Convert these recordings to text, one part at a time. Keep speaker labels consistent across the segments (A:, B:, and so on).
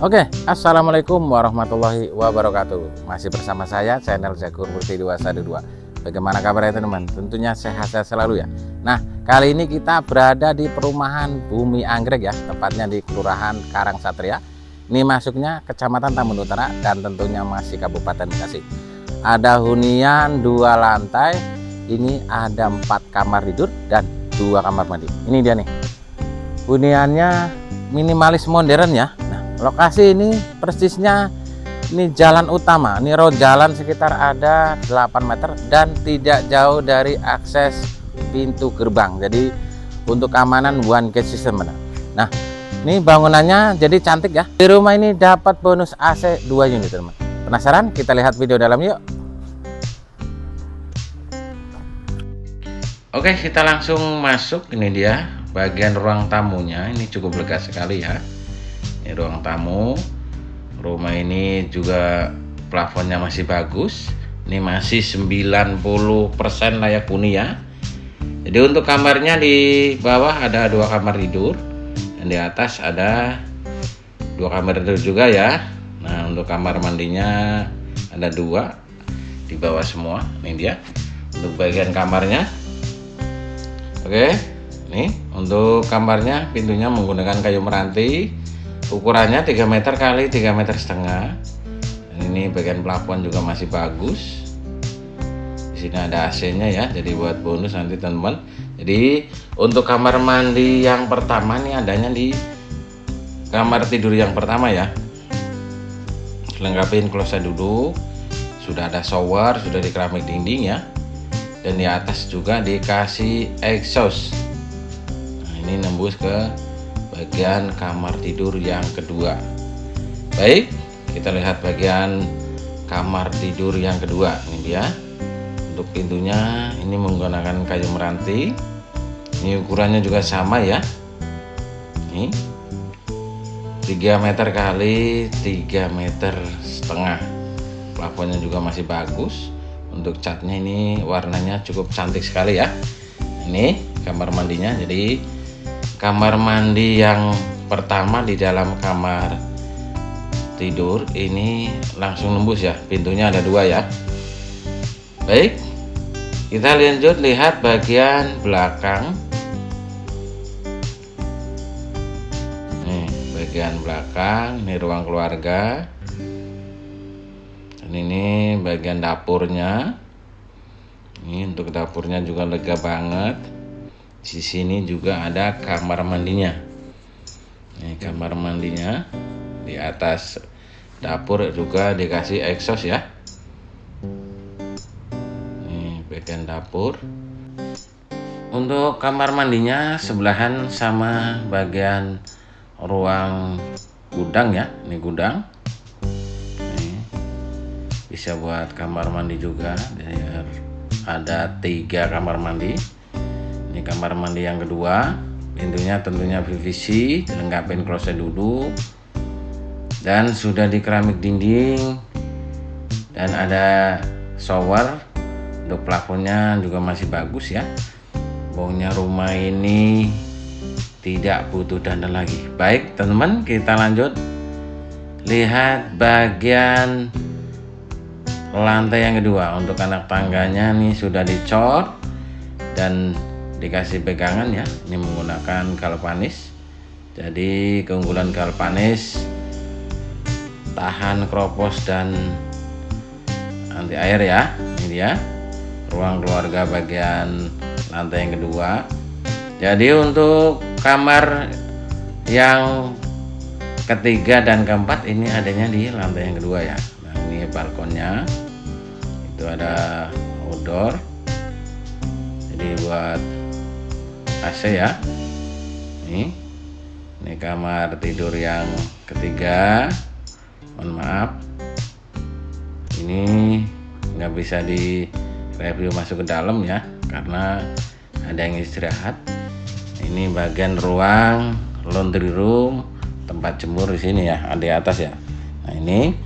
A: Oke, assalamualaikum warahmatullahi wabarakatuh. Masih bersama saya, channel Jagur Murti 212. Bagaimana kabarnya teman-teman? Tentunya sehat-sehat selalu ya. Nah, kali ini kita berada di perumahan Bumi Anggrek ya, tepatnya di Kelurahan Karangsatria. Ini masuknya Kecamatan Tambun Utara dan tentunya masih Kabupaten Bekasi. Ada hunian 2 lantai. Ini ada 4 kamar tidur dan 2 kamar mandi. Ini dia nih. Huniannya minimalis modern ya. Lokasi ini persisnya ini jalan utama, ini road jalan sekitar ada 8 meter dan tidak jauh dari akses pintu gerbang. Jadi untuk keamanan one gate system. Nah, ini bangunannya jadi cantik ya. Di rumah ini dapat bonus AC 2 unit teman. Penasaran? Kita lihat video dalam yuk. Oke, kita langsung masuk. Ini dia bagian ruang tamunya. Ini cukup lega sekali ya. Ini ruang tamu. Rumah ini juga plafonnya masih bagus. Ini masih 90% layak huni ya. Jadi untuk kamarnya di bawah ada 2 kamar tidur dan di atas ada 2 kamar tidur juga ya. Nah, untuk kamar mandinya ada 2 di bawah semua. Ini dia untuk bagian kamarnya. Oke, nih untuk kamarnya pintunya menggunakan kayu meranti. Ukurannya 3 meter kali 3,5 meter. Dan ini bagian plafon juga masih bagus. Di sini ada AC-nya ya, jadi buat bonus nanti teman-teman. Jadi untuk kamar mandi yang pertama nih adanya di kamar tidur yang pertama ya. Lengkapin kloset duduk, sudah ada shower, sudah di keramik dinding ya. Dan di atas juga dikasih exhaust. Nah, ini nembus ke bagian kamar tidur yang kedua. Baik, kita lihat bagian kamar tidur yang kedua. Ini dia. Untuk pintunya ini menggunakan kayu meranti. Ini ukurannya juga sama ya. Ini 3 meter kali 3,5 meter. Plafonnya juga masih bagus. Untuk catnya ini warnanya cukup cantik sekali ya. Ini kamar mandinya. Jadi kamar mandi yang pertama di dalam kamar tidur ini langsung nembus ya, pintunya ada 2 ya. Baik, kita lanjut lihat bagian belakang. Nih bagian belakang, ini ruang keluarga. Dan ini bagian dapurnya. Ini untuk dapurnya juga lega banget. Di sini juga ada kamar mandinya. Ini kamar mandinya. Di atas dapur juga dikasih exhaust ya. Ini bagian dapur. Untuk kamar mandinya sebelahan sama bagian ruang gudang ya. Ini gudang. Ini bisa buat kamar mandi juga. Biar ada 3 kamar mandi. Ini kamar mandi yang kedua, pintunya tentunya PVC, dilengkapi kloset duduk dan sudah di keramik dinding dan ada shower. Untuk plafonnya juga masih bagus ya. Baunya rumah ini tidak butuh dandan lagi. Baik teman-teman, kita lanjut lihat bagian lantai yang kedua. Untuk anak tangganya nih sudah dicor dan dikasih pegangan ya. Ini menggunakan galvanis. Jadi keunggulan galvanis tahan kropos dan anti air ya. Ini dia ruang keluarga bagian lantai yang kedua. Jadi untuk kamar yang ketiga dan keempat ini adanya di lantai yang kedua ya. Nah, ini balkonnya. Itu ada outdoor. Jadi buat AC ya. Ini kamar tidur yang ketiga. Mohon maaf. bisa di review masuk ke dalam ya, karena ada yang istirahat. Ini bagian ruang laundry room, tempat jemur di sini ya, ada di atas ya. Nah ini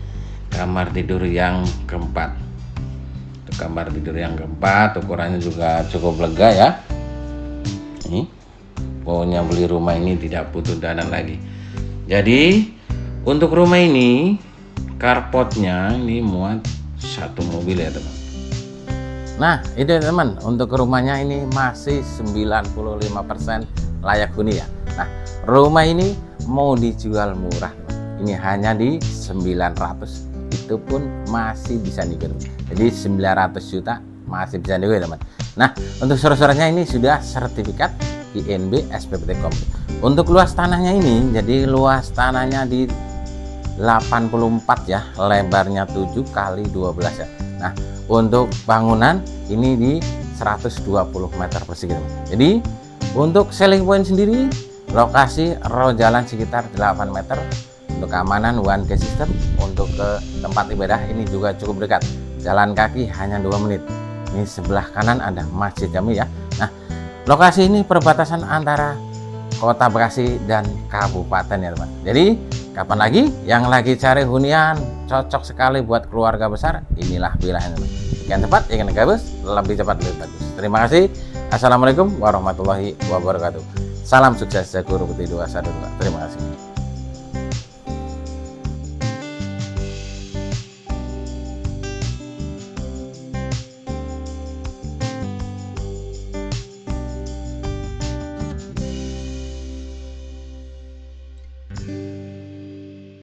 A: kamar tidur yang keempat. Untuk kamar tidur yang keempat, ukurannya juga cukup lega ya. Ini pokoknya beli rumah ini tidak butuh dana lagi. Jadi untuk rumah ini carportnya ini muat satu mobil ya teman. Nah itu teman, untuk rumahnya ini masih 95% layak huni ya. Nah rumah ini mau dijual murah teman. Ini hanya di 900, itu pun masih bisa digarap. Jadi 900 juta masih bisa digarap teman. Nah untuk surat-suratnya ini sudah sertifikat INB SPPT komplit. Untuk luas tanahnya ini, jadi luas tanahnya di 84 ya, lebarnya 7 kali 12 ya. Nah untuk bangunan ini di 120 meter persegi teman. Jadi untuk selling point sendiri, lokasi row jalan sekitar 8 meter. Untuk keamanan one gate system, untuk ke tempat ibadah ini juga cukup dekat, jalan kaki hanya 2 menit. Ini sebelah kanan ada masjid jami ya. Nah lokasi ini perbatasan antara Kota Bekasi dan Kabupaten ya teman. Jadi kapan lagi yang lagi cari hunian cocok sekali buat keluarga besar, inilah pilihannya teman. Yang cepat, yang bagus, lebih cepat lebih bagus. Terima kasih. Assalamualaikum warahmatullahi wabarakatuh. Salam sukses Jago Rukuti 212. Terima kasih.